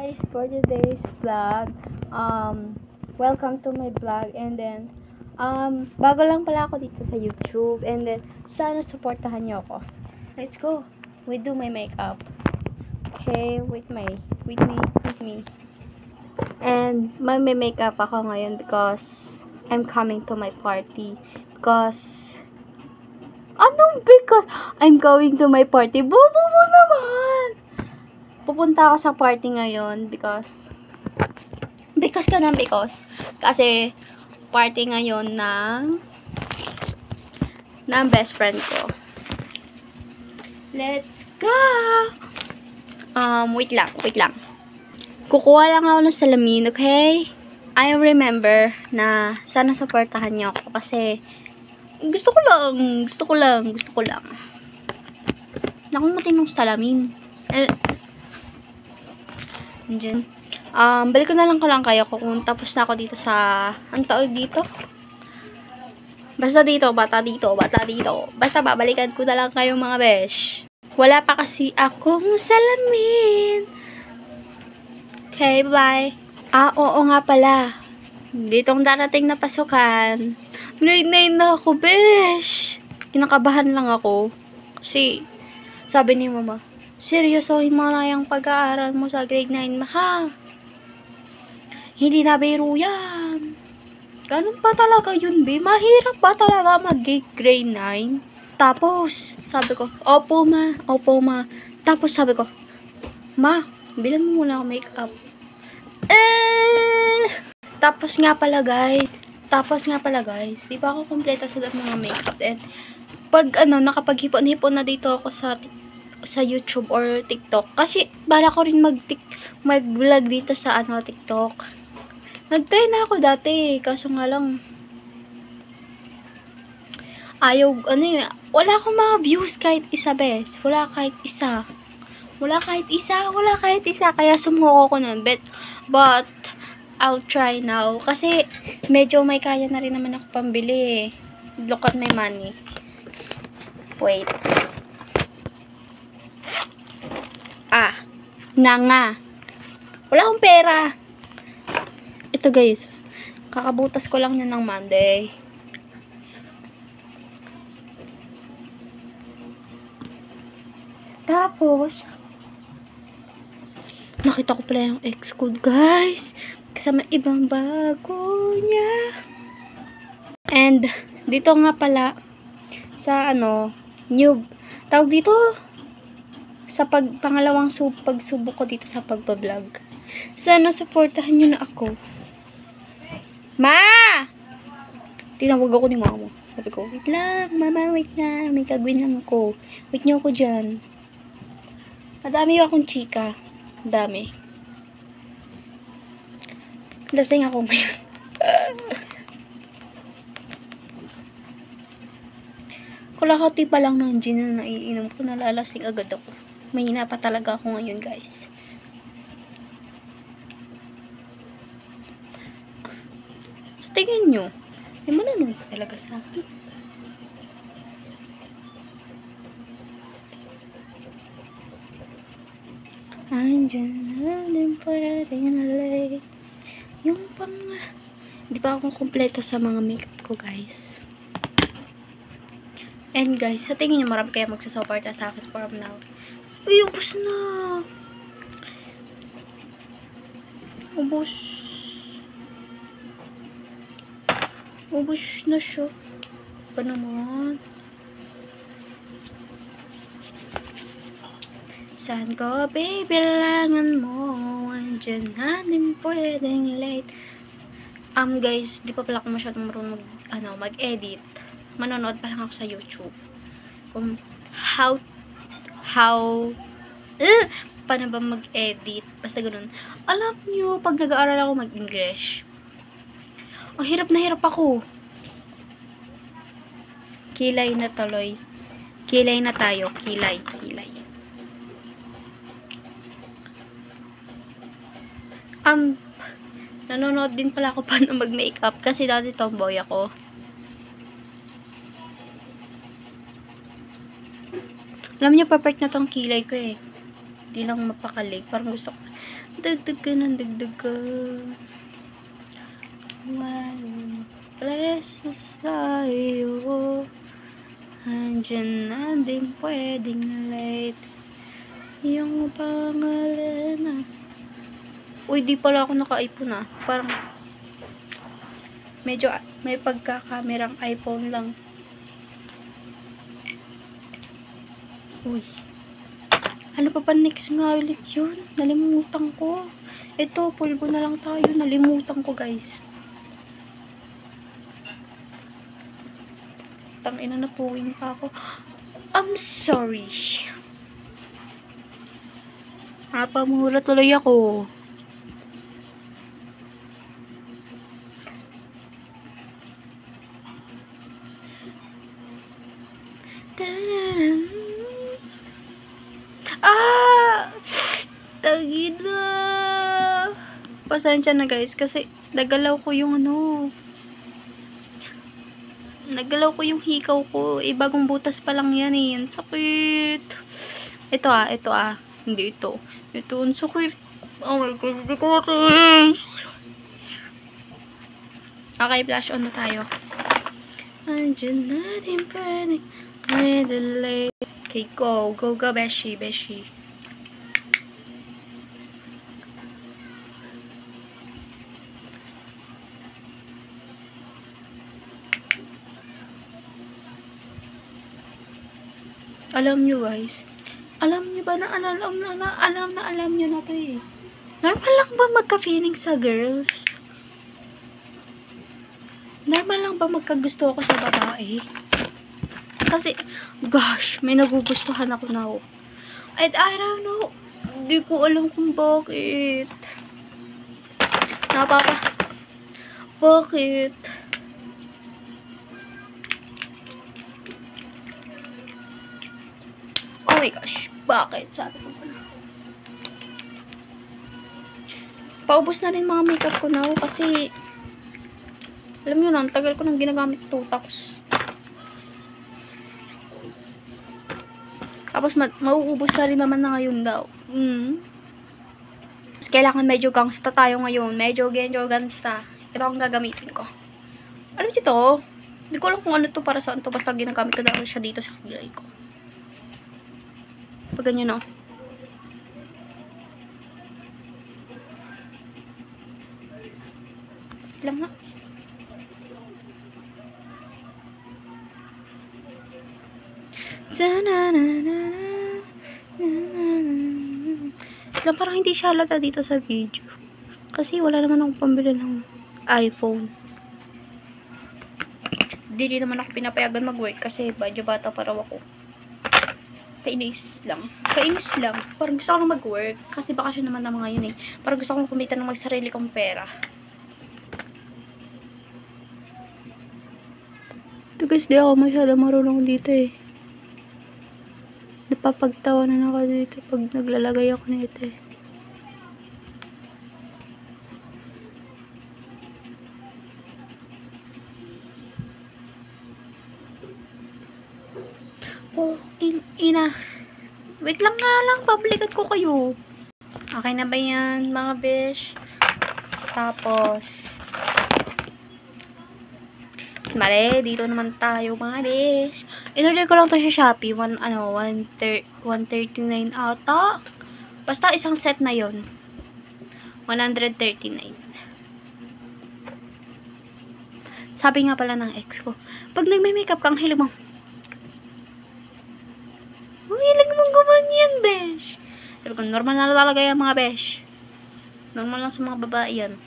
Guys, for today's vlog, welcome to my vlog, and then bago lang pala ako dito sa YouTube, and then sana supportahan niyo ako. Let's go. We do my makeup. Okay, with me. And may makeup ako ngayon because I'm coming to my party. Because I'm going to my party. Bobo mo naman. Pupunta ako sa party ngayon because kasi party ngayon ng best friend ko. Let's go! Wait lang. Kukuha lang ako ng salamin, okay? I remember na sana supportahan niyo ako kasi gusto ko lang. Nakong matinong salamin. Diyan. Balik ko na lang kayo kung tapos na ako dito sa, ang tawag dito? Basta babalikan ko na lang kayo mga besh. Wala pa kasi akong salamin. Okay, bye. Oo nga pala. Ditong darating na pasukan. Grade 9 na ako, besh. Kinakabahan lang ako. Kasi, sabi ni mama, seryosohin mo na yung pag-aaral mo sa grade 9, ha? Hindi na biro yan. Ganun pa talaga yun, be? Mahirap ba talaga mag-grade 9? Tapos, sabi ko, opo ma. Tapos sabi ko, ma, bilan mo muna ako makeup. Tapos nga pala guys, di ba ako kompleto sa mga makeup? And, pag nakapag-hipon-hipon na dito ako sa YouTube or TikTok. Kasi, bala ko rin mag-vlog dito sa TikTok. Nag-try na ako dati. Kaso nga lang, wala akong mga views kahit isa, bes. Wala kahit isa. Kaya sumuko ko nun. But, I'll try now. Kasi, medyo may kaya na rin naman ako pambili. Look at my money. Wait. Wala akong pera. Ito guys, kakabutas ko lang yun ng Monday. Tapos, nakita ko pala yung ex ko guys. Kasama ibang bago niya. And, dito nga pala, sa tawag dito, sa pangalawang pagsubok ko dito sa pagbablog. Sana supportahan nyo na ako. Ma! Tinawag ako ni mama. Sabi ko, wait lang, mama, wait na. May gagawin lang ako. Wait nyo ako dyan. Madami akong chika. Madami. Lasing ako ngayon. Kalahati pa lang ng gin na naiinom ko, nalalasing agad ako. Mahina pa talaga ako ngayon, guys. So, tingin nyo. May mananood pa talaga sa akin. Andyan na din pwedeng nalay. Yung di ba ako kompleto sa mga makeup ko, guys. And guys, sa tingin nyo marami kayo magsusuporta sa akin from now. Uy, ubos na. Ubos na siya. Pa naman. Saan ko, baby, langan mo. Andyan na din pwedeng late. Guys, di pa pala ako masyadong marunong mag-edit. Manonood pa lang ako sa YouTube. Kung paano ba mag-edit? Basta ganun. Alam nyo, pag nag-aaral ako mag-English, hirap na hirap ako. Kilay na tuloy. Kilay na tayo. Kilay. Nanonood din pala ako paano mag-makeup kasi dati tomboy ako. Alam niyo, perfect na tong kilay ko eh. Di lang mapakalig. Parang Dagdag ka ng dagdag ka. Walang preso sa'yo. Andyan na din pwedeng late. Yung pangalan na. Uy, di pala ako naka-iPhone ah. Parang medyo may pagkakamerang iPhone lang. Uy. Ano pa next nga ulit yun? Nalimutan ko. Ito, pulbo na lang tayo. Nalimutan ko, guys. Tangina na puwing pa ako. I'm sorry. Napamura tuloy ako. Tagina. Pasensya na guys kasi nagalaw ko yung nagalaw ko yung hikaw ko. Bagong butas pa lang yan eh. Ang sakit. Ito ah. Hindi ito. Ito, ang sakit. Oh my god, hindi ko matiis. Okay, flash on na tayo. Andiyan natin pwede. Okay, go, beshi. Alam nyo guys, alam nyo ba na alam nyo na to eh. Normal lang ba magka-feeling sa girls? Normal lang ba magkagusto ako sa babae? Kasi, gosh, may nagugustuhan ako na. And I don't know, hindi ko alam kung bakit. Bakit? Oh my gosh, bakit? Sabi ko pa na. Paubos na rin mga makeup ko na kasi alam nyo na, ang tagal ko nang ginagamit ito. Tapos mauubos na rin naman na ngayon daw. Mas kailangan medyo gangsta tayo ngayon. Medyo gangsta. Ito ang gagamitin ko. Ano dito? Hindi ko alam kung ano to para saan to. Basta ginagamit ko na siya dito sa kilay ko. Pag ganyan o. Lang nga. Lang parang hindi siya halata dito sa video. Kasi wala naman akong pambili ng iPhone. Hindi naman ako pinapayagan mag-work kasi medyo bata pa raw ako. Kainis lang. Parang gusto ko lang mag-work. Kasi bakasyon naman na mga yun eh. Parang gusto kong kumita ng magsarili kong pera. Ito guys, di ako masyado marunong dito eh. Napapagtawanan ako dito pag naglalagay ako nito eh. Oh, ina. Wait lang nga lang, pablikat ko kayo. Okay na ba yan, mga besh? Tapos, mali, dito naman tayo, mga besh. In-order ko lang to sa Shopee. 139 ata. Basta isang set na yon. 139. Sabi nga pala ng ex ko, pag nagme-makeup kang hilig mo. Hilig mong gumanyan, besh. Sabi ko, normal na talaga yan, mga besh. Normal lang sa mga babae yan.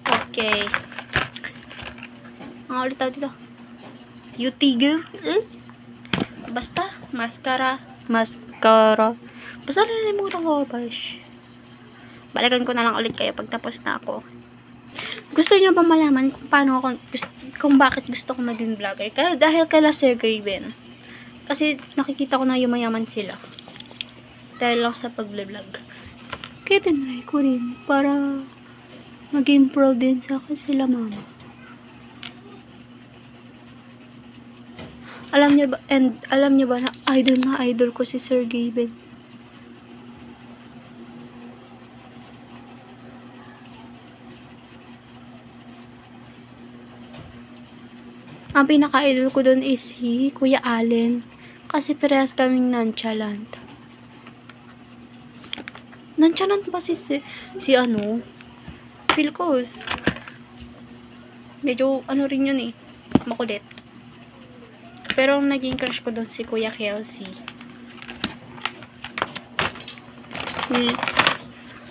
Okay. Mga ulit tayo dito. Beauty girl. Basta, mascara. Basta nalimutan ko, besh. Balikan ko na lang ulit kayo pag tapos na ako. Gusto niyo ba malaman kung paano ako, kung bakit gusto ko maging vlogger? Dahil kala Sir Graven. Kasi nakikita ko na yumayaman sila. Dahil lang sa pag-vlog. Kaya tinry ko rin para maging proud din sa akin sila mama. Alam niyo ba na idol ko si Sir Gaben? Ang pinaka-idol ko doon is si Kuya Allen. Kasi parehas kaming nonchalant. Nonchalant ba si ano? Feel ko, medyo ano rin yun eh. Makulit. Pero ang naging crush ko doon si Kuya Kelsey.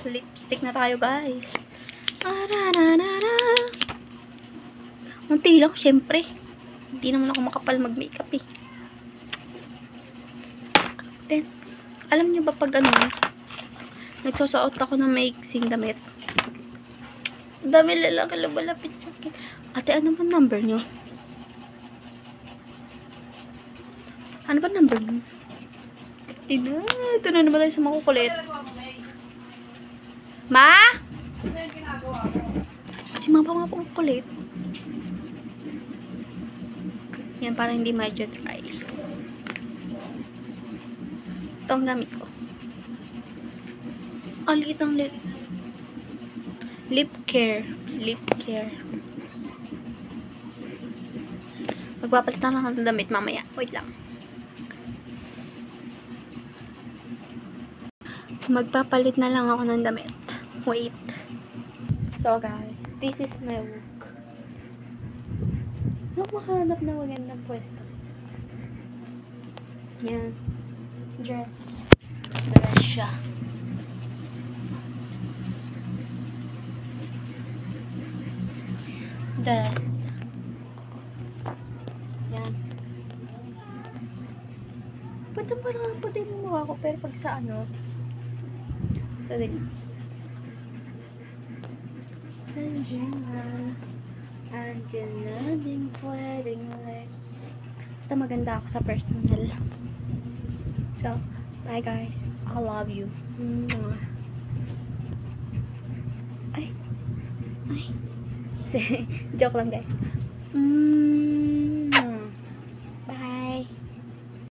Lipstick na tayo, guys. Munti lang, syempre. Hindi naman ako makapal mag-makeup eh. Then, alam niyo ba pag ano, nagsusuot ako ng maiksing damit. Dami lalaki lumalapit sa akin. Ate, ano ba number niyo? Ano ba number niyo? Ito na naman tayo sa makukulit. Ma? Si mama pa makukulit. Yan, para hindi medyo dry. Ito ang gamit ko. Ang liit ng lip care. Lip care. Magpapalit na lang ng damit mamaya. Wait lang. Magpapalit na lang ako ng damit. Wait. So guys, this is my look. Mahanap na magandang pwesto. Yan. Dress. Dress siya. Dress. Yan. Ba't parang ang puti ng mukha ko? Pero pag sa ano, sa dali. Angela din pwedeng like. Basta maganda ako sa personal. So, bye guys. I love you. Ay. Joke lang guys.